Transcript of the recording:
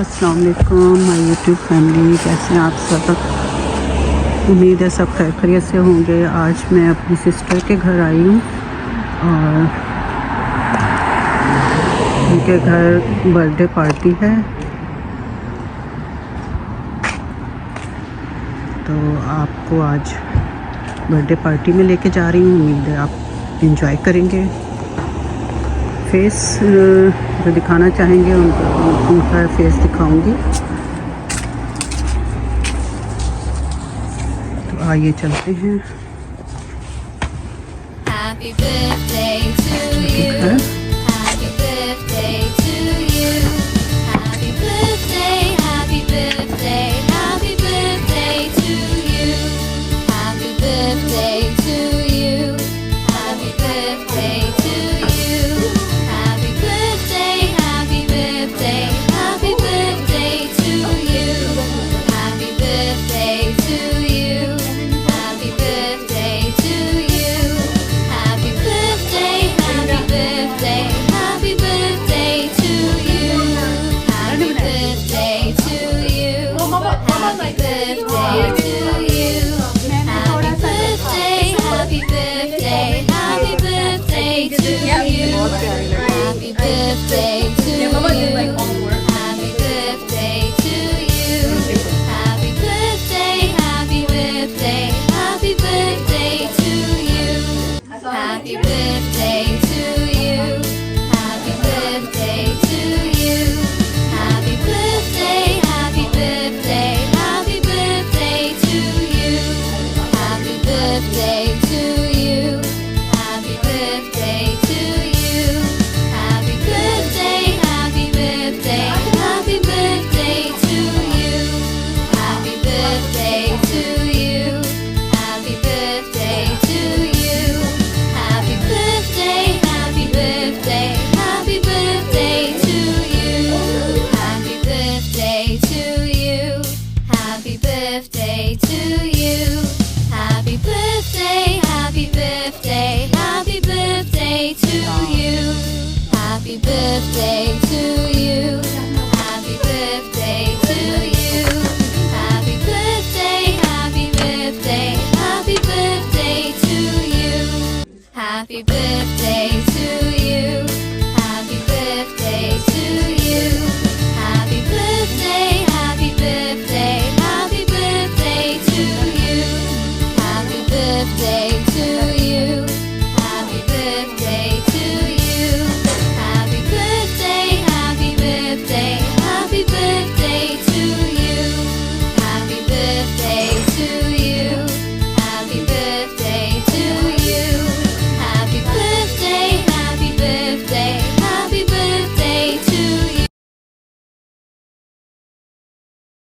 अस्सलाम वालेकुम my YouTube family, कैसे हैं आप सब। उम्मीद है सब खैरियत से होंगे। आज मैं अपनी सिस्टर के घर आई हूँ और उनके घर बर्थडे पार्टी है, तो आपको आज बर्थडे पार्टी में लेके जा रही हूँ। उम्मीद है आप इंजॉय करेंगे। फेस जो दिखाना चाहेंगे उनका फेस दिखाऊंगी। तो आइए चलते हैं। Happy birthday to you. Happy birthday to you. Happy birthday, happy birthday, happy birthday to you. Happy birthday to you. Happy birthday to you. Happy birthday, happy birthday, happy birthday to you. Happy birthday to you. Happy birthday to you. Happy birthday, happy birthday, happy birthday to you. Happy birthday to you. Happy birthday to you. Happy birthday, happy birthday, happy birthday to you. Happy birthday to you. Happy birthday to you. Happy birthday, happy birthday, happy birthday to you. Happy birthday to you. Happy birthday to you. Happy birthday, happy birthday, happy birthday to you. Happy birthday to you. Happy birthday to you. Happy birthday, happy birthday, happy birthday to you. Happy birthday to you. Happy birthday to you. Happy birthday, happy birthday, happy birthday to you. Happy birthday to you. Happy birthday to you. Happy birthday, happy birthday, happy birthday to you. Happy birthday to you. Happy birthday to you. Happy birthday, happy birthday, happy birthday to you. Happy birthday to